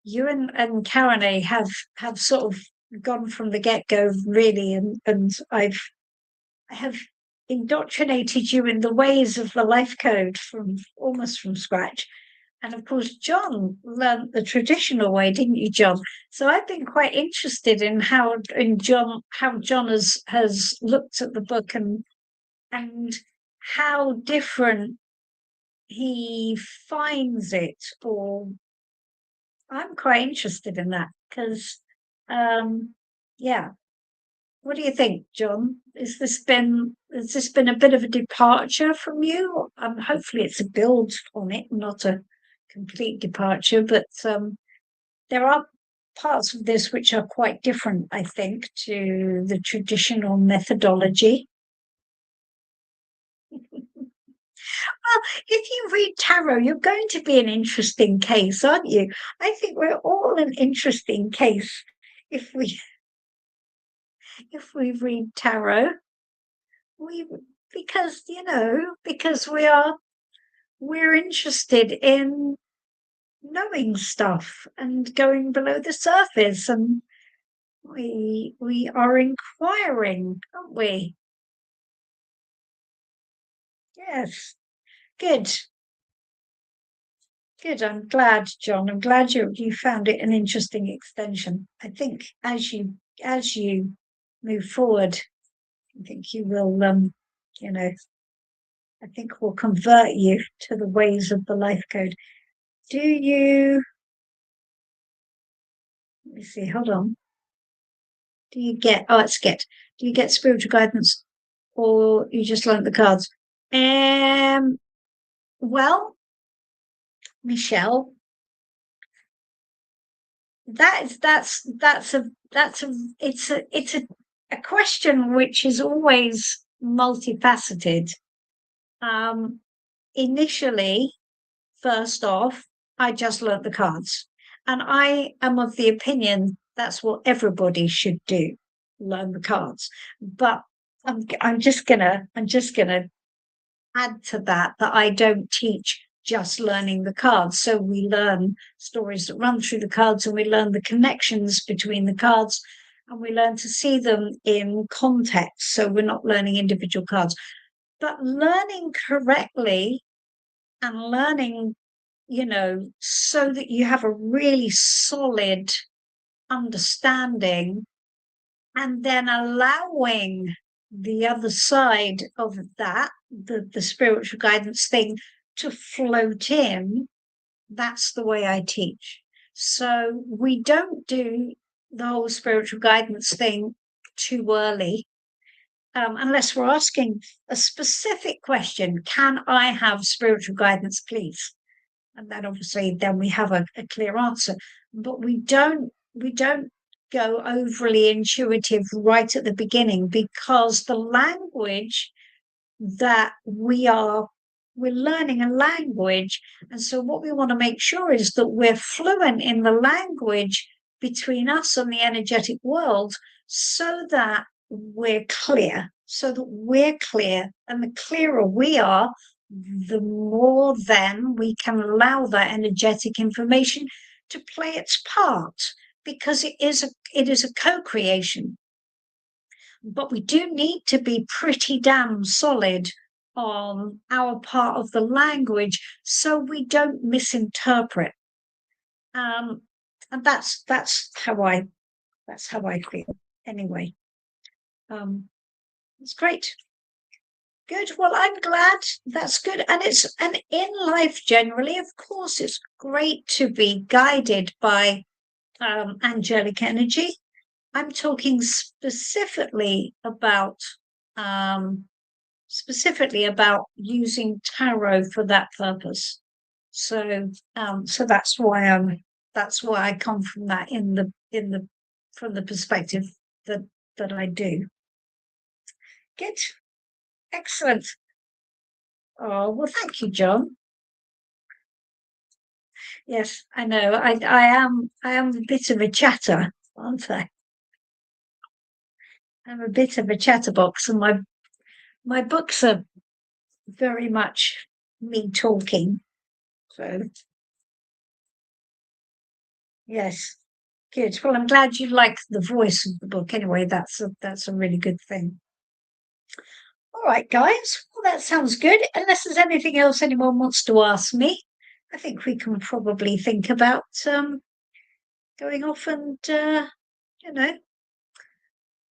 Speaker 1: You and Karen have sort of gone from the get-go really, and I have indoctrinated you in the ways of the life code from almost from scratch. And of course, John learned the traditional way, didn't you, John? So I've been quite interested in how John has looked at the book and how different he finds it. Or I'm quite interested in that because, yeah. What do you think, John? Has this been a bit of a departure from you? Hopefully, it's a build on it, not a complete departure. But there are parts of this which are quite different, I think, to the traditional methodology. Well, if you read tarot, you're going to be an interesting case, aren't you? I think we're all an interesting case if we read tarot. We because because we're interested in knowing stuff and going below the surface, and we are inquiring, aren't we? Yes. Good. Good. I'm glad, John. I'm glad you found it an interesting extension. I think as you move forward, I think you will you know, I think will convert you to the ways of the life code. Do you let me see, hold on. Do you get it's get. Do you get spiritual guidance or you just learn the cards? Um well, Michelle, that's a it's a question which is always multifaceted. Um, Initially, first off, I just learnt the cards, and I am of the opinion that's what everybody should do, learn the cards. But I'm just gonna add to that I don't teach just learning the cards. So we learn stories that run through the cards and we learn the connections between the cards and we learn to see them in context. So we're not learning individual cards, but learning correctly and learning, so that you have a really solid understanding and then allowing the other side of that, the spiritual guidance thing, to float in. That's the way I teach. So we don't do the whole spiritual guidance thing too early, unless we're asking a specific question. Can I have spiritual guidance, please? And then obviously then we have a clear answer. But we don't go overly intuitive right at the beginning, because the language that we're learning a language. And so what we want to make sure is that we're fluent in the language between us and the energetic world, so that we're clear. And the clearer we are, the more then we can allow that energetic information to play its part, because it is a co-creation. But we do need to be pretty damn solid on our part of the language so we don't misinterpret. And that's how I feel anyway. It's great. Good. Well, I'm glad. That's good. And in life generally, of course, it's great to be guided by angelic energy. I'm talking specifically about specifically about using tarot for that purpose. So so that's why I come from that in the from the perspective that that I do. Good. Excellent. Oh, well, thank you, John. Yes, I know. I am a bit of a chatter, aren't I? I'm a bit of a chatterbox, and my books are very much me talking. So yes, good. Well, I'm glad you like the voice of the book. Anyway, that's a really good thing. All right, guys. Well, that sounds good. Unless there's anything else anyone wants to ask me, I think we can probably think about going off and you know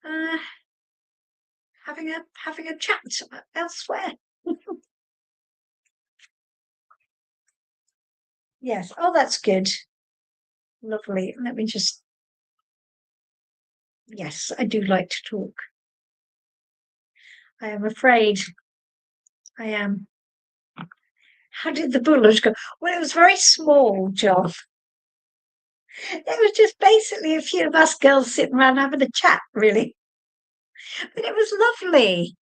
Speaker 1: uh, having a chat elsewhere. Yes. Oh, that's good. Lovely. Let me just. Yes, I do like to talk. I am afraid I am. How did the bullet go? Well, it was very small, John. It was just basically a few of us girls sitting around having a chat, really. But it was lovely.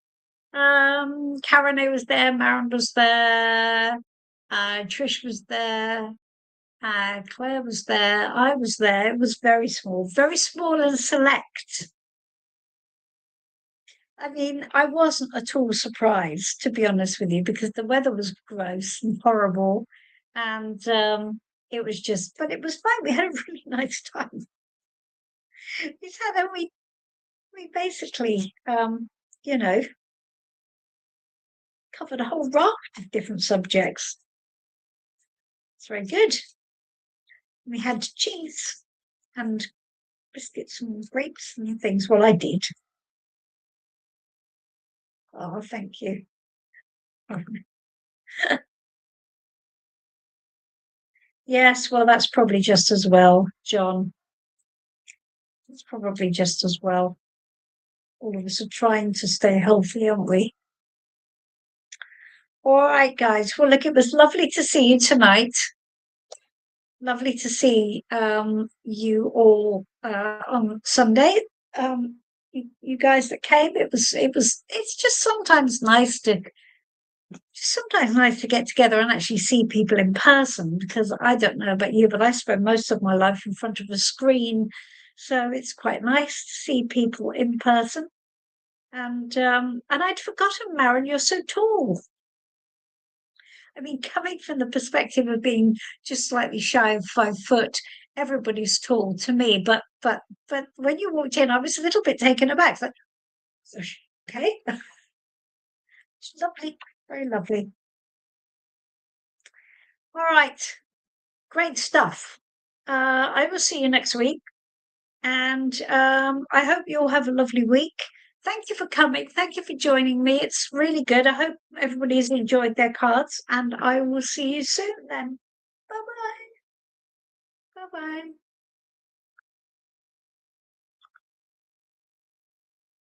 Speaker 1: Karen was there, Maren was there, Trish was there, Claire was there, I was there. It was very small and select. I mean, I wasn't at all surprised, to be honest with you, because the weather was gross and horrible, and it was just, but it was fine. We had a really nice time. We sat there, we basically, you know, covered a whole raft of different subjects. It's very good. We had cheese and biscuits and grapes and things. Well, I did. Oh, thank you. Yes, well, that's probably just as well, John. It's probably just as well. All of us are trying to stay healthy, aren't we? All right, guys. Well, look, it was lovely to see you tonight. Lovely to see you all on Sunday. You guys that came, it's just sometimes nice to get together and actually see people in person, because I don't know about you, but I spend most of my life in front of a screen. So it's quite nice to see people in person. And I'd forgotten, Maren, you're so tall. I mean, coming from the perspective of being just slightly shy of 5 foot, everybody's tall to me. But when you walked in, I was a little bit taken aback. It's like, okay, it's lovely, very lovely. All right, great stuff. I will see you next week, and I hope you all have a lovely week. Thank you for coming. Thank you for joining me. It's really good. I hope everybody's enjoyed their cards, and I will see you soon then. Bye bye. Bye bye.